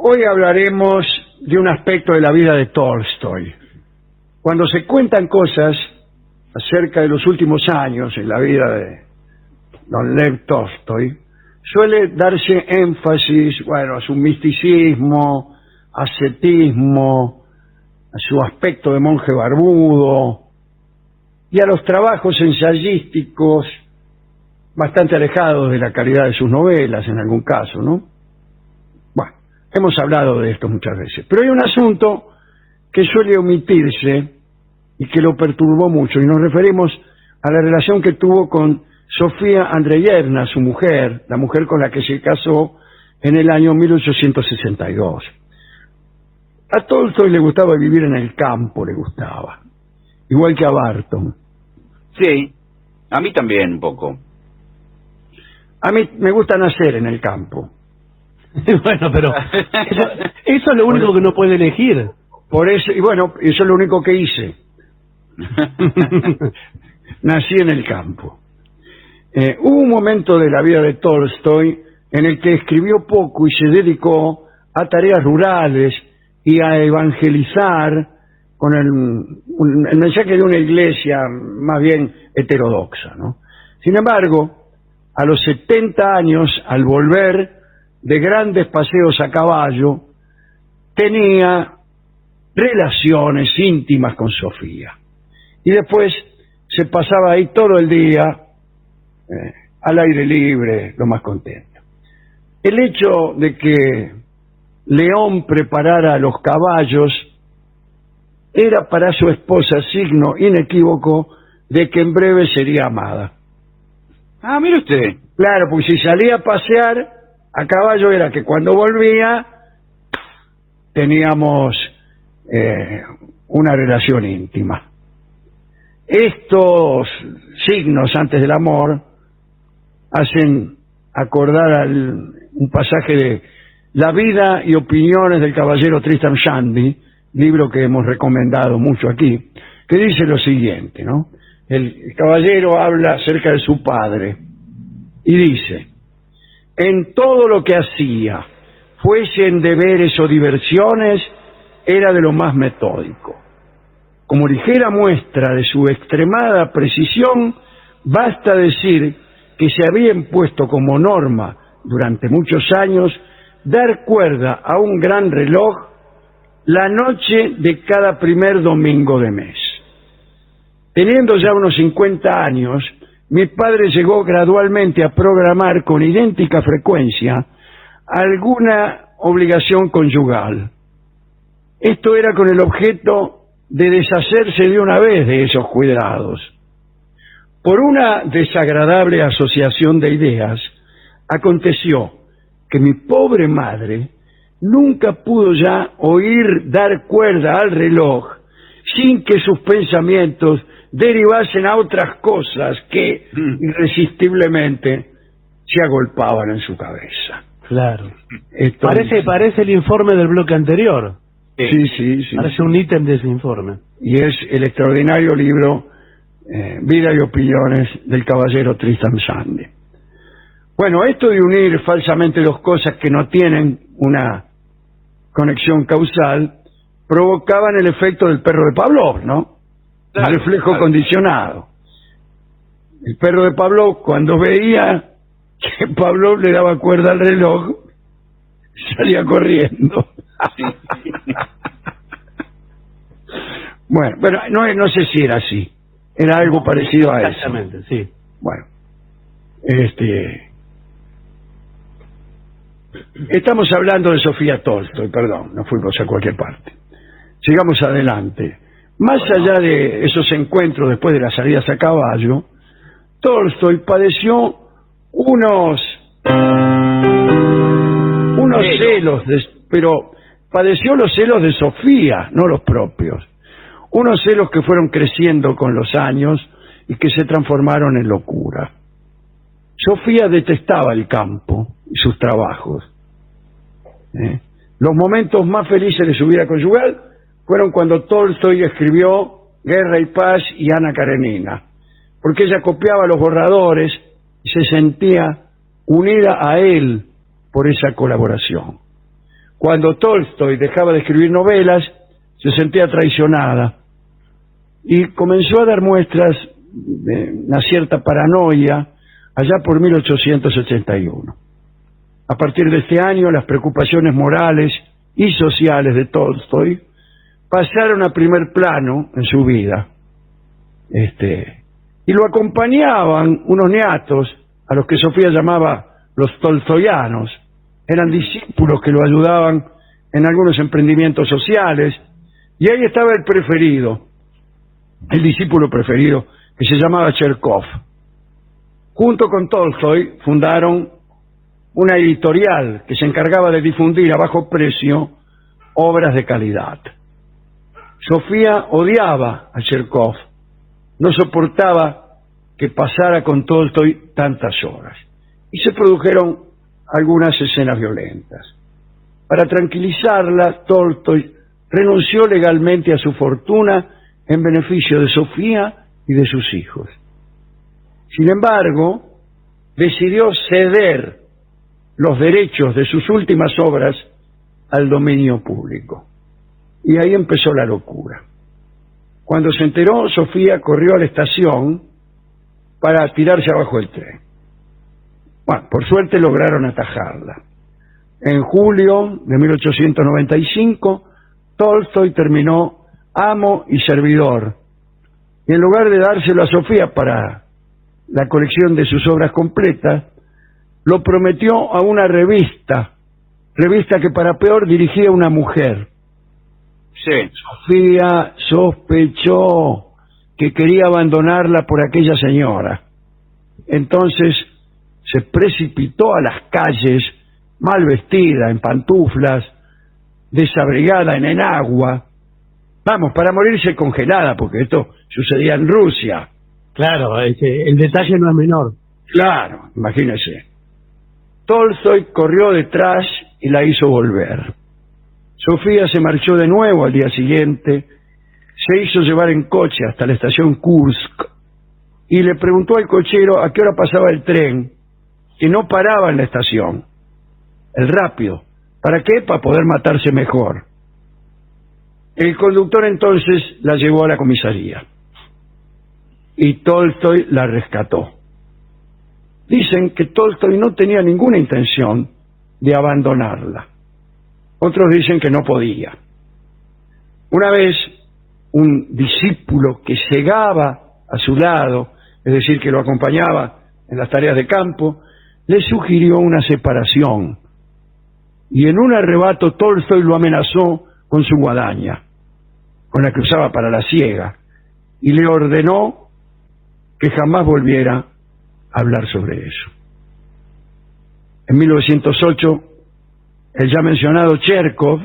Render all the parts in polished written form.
Hoy hablaremos de un aspecto de la vida de Tolstoy. Cuando se cuentan cosas acerca de los últimos años en la vida de don Lev Tolstoy, suele darse énfasis, bueno, a su misticismo, ascetismo, a su aspecto de monje barbudo y a los trabajos ensayísticos bastante alejados de la calidad de sus novelas en algún caso, ¿no? Bueno, hemos hablado de esto muchas veces, pero hay un asunto que suele omitirse y que lo perturbó mucho, y nos referimos a la relación que tuvo con Sofía Andreyevna, su mujer, la mujer con la que se casó en el año 1862. A Tolstoy le gustaba vivir en el campo, le gustaba, igual que a Barton. Sí, a mí también un poco. A mí me gusta nacer en el campo. Bueno, pero eso es lo único que no puede elegir. Por eso, y bueno, eso es lo único que hice. Nací en el campo. Hubo un momento de la vida de Tolstoy en el que escribió poco y se dedicó a tareas rurales y a evangelizar con el mensaje de una iglesia más bien heterodoxa, ¿no? Sin embargo, a los 70 años, al volver de grandes paseos a caballo, tenía relaciones íntimas con Sofía. Y después se pasaba ahí todo el día al aire libre, lo más contento. El hecho de que León preparara los caballos era para su esposa signo inequívoco de que en breve sería amada. Ah, mire usted. Claro, porque si salía a pasear a caballo era que cuando volvía teníamos una relación íntima. Estos signos antes del amor hacen acordar un pasaje de La vida y opiniones del caballero Tristram Shandy, libro que hemos recomendado mucho aquí, que dice lo siguiente, ¿no? El caballero habla acerca de su padre y dice: en todo lo que hacía, fuesen deberes o diversiones, era de lo más metódico. Como ligera muestra de su extremada precisión, basta decir que se había impuesto como norma durante muchos años dar cuerda a un gran reloj la noche de cada primer domingo de mes. Teniendo ya unos 50 años, mi padre llegó gradualmente a programar con idéntica frecuencia alguna obligación conyugal. Esto era con el objeto de deshacerse de una vez de esos cuidados. Por una desagradable asociación de ideas, aconteció que mi pobre madre nunca pudo ya oír dar cuerda al reloj sin que sus pensamientos derivasen a otras cosas que irresistiblemente se agolpaban en su cabeza. Claro. Parece el informe del bloque anterior. Sí. Parece un ítem de ese informe. Y es el extraordinario libro Vida y opiniones del caballero Tristram Shandy. Bueno, esto de unir falsamente dos cosas que no tienen una conexión causal provocaban el efecto del perro de Pavlov, ¿no? Claro, el reflejo claro. condicionado. El perro de Pavlov, cuando veía que Pavlov le daba cuerda al reloj, salía corriendo. Sí. Bueno, pero no sé si era así. Era algo parecido a eso. Exactamente, sí. Bueno, estamos hablando de Sofía Tolstoy, perdón, nos fuimos a cualquier parte. Sigamos adelante. Más allá de esos encuentros después de las salidas a caballo, Tolstoy padeció unos celos, pero padeció los celos de Sofía, no los propios. Unos celos que fueron creciendo con los años y que se transformaron en locura. Sofía detestaba el campo y sus trabajos. Los momentos más felices de su vida conyugal fueron cuando Tolstoy escribió Guerra y Paz y Ana Karenina, porque ella copiaba los borradores y se sentía unida a él por esa colaboración. Cuando Tolstoy dejaba de escribir novelas, se sentía traicionada y comenzó a dar muestras de una cierta paranoia allá por 1881. A partir de este año, las preocupaciones morales y sociales de Tolstoy pasaron a primer plano en su vida. Y lo acompañaban unos niatos a los que Sofía llamaba los tolstoyanos. Eran discípulos que lo ayudaban en algunos emprendimientos sociales, y ahí estaba el preferido, el discípulo preferido, que se llamaba Cherkov. Junto con Tolstoy fundaron una editorial que se encargaba de difundir a bajo precio obras de calidad. Sofía odiaba a Cherkov, no soportaba que pasara con Tolstoy tantas horas, y se produjeron algunas escenas violentas. Para tranquilizarla, Tolstoy renunció legalmente a su fortuna en beneficio de Sofía y de sus hijos. Sin embargo, decidió ceder los derechos de sus últimas obras al dominio público. Y ahí empezó la locura. Cuando se enteró, Sofía corrió a la estación para tirarse abajo del tren. Bueno, por suerte lograron atajarla. En julio de 1895, Tolstoy terminó Amo y Servidor, y en lugar de dárselo a Sofía para la colección de sus obras completas, lo prometió a una revista que para peor dirigía una mujer. Sí. Sofía sospechó que quería abandonarla por aquella señora. Entonces se precipitó a las calles, mal vestida, en pantuflas, desabrigada en enagua, vamos, para morirse congelada, porque esto sucedía en Rusia. Claro, el detalle no es menor. Claro, imagínese. Tolstoy corrió detrás y la hizo volver. Sofía se marchó de nuevo al día siguiente, se hizo llevar en coche hasta la estación Kursk y le preguntó al cochero a qué hora pasaba el tren, que no paraba en la estación, el rápido. ¿Para qué? Para poder matarse mejor. El conductor entonces la llevó a la comisaría y Tolstoy la rescató. Dicen que Tolstoy no tenía ninguna intención de abandonarla. Otros dicen que no podía. Una vez, un discípulo que segaba a su lado, es decir, que lo acompañaba en las tareas de campo, le sugirió una separación. Y en un arrebato Tolstoy lo amenazó con su guadaña, con la que usaba para la siega, y le ordenó que jamás volviera a hablar sobre eso. En 1908, el ya mencionado Cherkov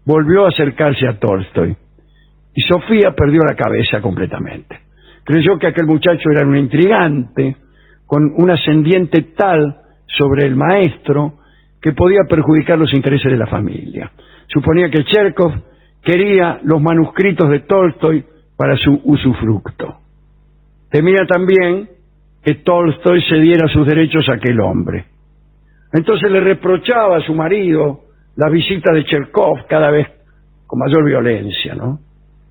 volvió a acercarse a Tolstoy, y Sofía perdió la cabeza completamente. Creyó que aquel muchacho era un intrigante, con un ascendiente tal sobre el maestro que podía perjudicar los intereses de la familia. Suponía que Cherkov quería los manuscritos de Tolstoy para su usufructo. Temía también que Tolstoy cediera sus derechos a aquel hombre. Entonces le reprochaba a su marido la visita de Cherkov cada vez con mayor violencia, ¿no?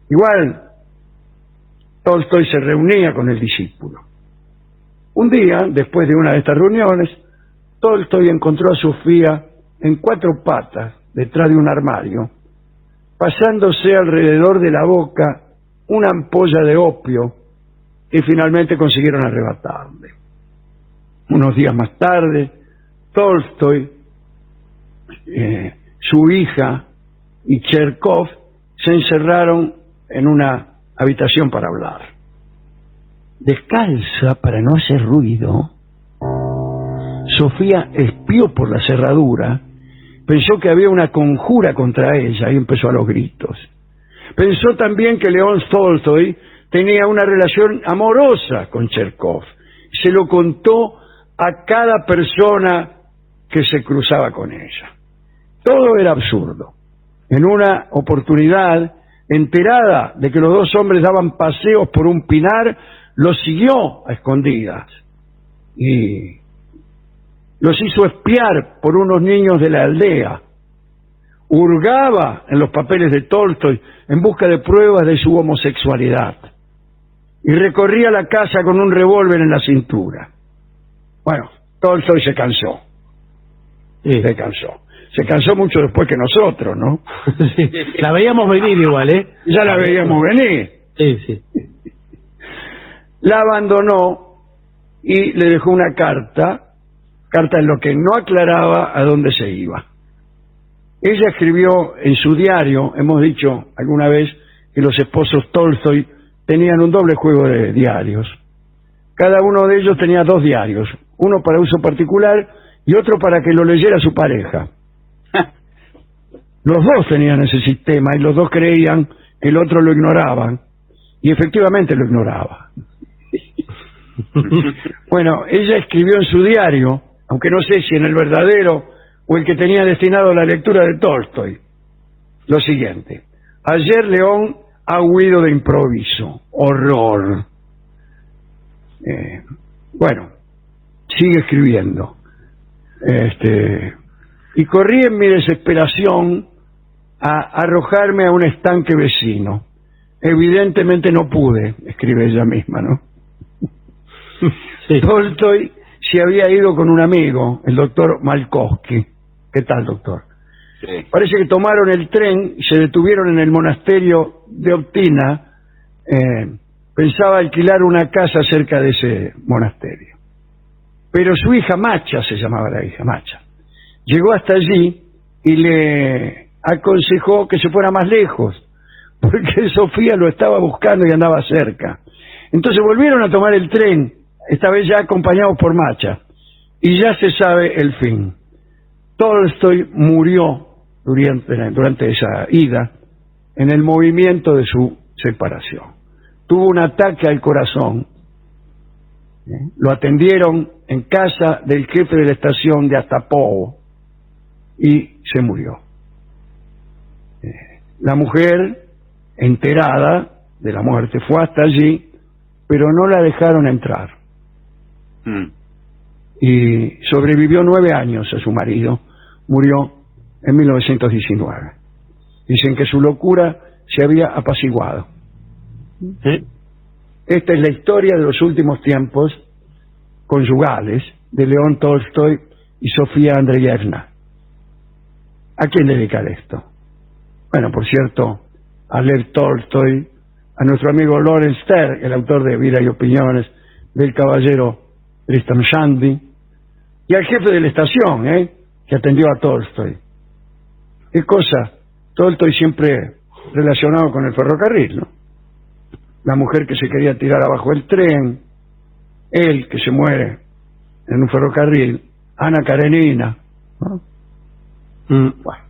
Igual, Tolstoy se reunía con el discípulo. Un día, después de una de estas reuniones, Tolstoy encontró a Sofía en cuatro patas detrás de un armario, pasándose alrededor de la boca una ampolla de opio que finalmente consiguieron arrebatarle. Unos días más tarde, Tolstoy, su hija y Cherkov se encerraron en una habitación para hablar. Descalza para no hacer ruido, Sofía espió por la cerradura, pensó que había una conjura contra ella y empezó a los gritos. Pensó también que León Tolstoy tenía una relación amorosa con Cherkov. Se lo contó a cada persona que se cruzaba con ella. Todo era absurdo. En una oportunidad, enterada de que los dos hombres daban paseos por un pinar, los siguió a escondidas y los hizo espiar por unos niños de la aldea. hurgaba en los papeles de Tolstoy en busca de pruebas de su homosexualidad y recorría la casa con un revólver en la cintura. Bueno, Tolstoy se cansó. Sí. Se cansó mucho después que nosotros, ¿no? Sí. La veíamos venir igual, ¿eh? Ya la veíamos venir. Sí, sí. La abandonó y le dejó una carta en lo que no aclaraba a dónde se iba. Ella escribió en su diario, hemos dicho alguna vez que los esposos Tolstoy tenían un doble juego de diarios. Cada uno de ellos tenía 2 diarios, uno para uso particular y otro para que lo leyera su pareja. Los dos tenían ese sistema y los dos creían que el otro lo ignoraba, y efectivamente lo ignoraba. Bueno, ella escribió en su diario, aunque no sé si en el verdadero o el que tenía destinado a la lectura de Tolstoy, lo siguiente: ayer León ha huido de improviso, horror. Bueno, sigue escribiendo. Y corrí en mi desesperación a arrojarme a un estanque vecino. Evidentemente no pude, escribe ella misma, ¿no? Sí. Tolstoy se había ido con un amigo, el doctor Malkovsky. ¿Qué tal, doctor? Sí. Parece que tomaron el tren y se detuvieron en el monasterio de Optina. Pensaba alquilar una casa cerca de ese monasterio. Pero su hija Macha, se llamaba la hija Macha, llegó hasta allí y le aconsejó que se fuera más lejos, porque Sofía lo estaba buscando y andaba cerca. Entonces volvieron a tomar el tren, esta vez ya acompañados por Macha, y ya se sabe el fin. Tolstoy murió durante esa ida en el movimiento de su separación. Tuvo un ataque al corazón. Lo atendieron en casa del jefe de la estación de Astapov y se murió. La mujer, enterada de la muerte, fue hasta allí, pero no la dejaron entrar. Y sobrevivió 9 años a su marido. Murió en 1919. Dicen que su locura se había apaciguado. ¿Sí? Esta es la historia de los últimos tiempos conyugales de León Tolstoy y Sofía Andreyevna. ¿A quién dedicar esto? Bueno, por cierto, a Lev Tolstoy, a nuestro amigo Lawrence Stern, el autor de Vida y Opiniones, del caballero Tristram Shandy, y al jefe de la estación, que atendió a Tolstoy. ¿Qué cosa? Tolstoy siempre relacionado con el ferrocarril, ¿no? La mujer que se quería tirar abajo del tren, él que se muere en un ferrocarril, Ana Karenina, ¿no? Bueno.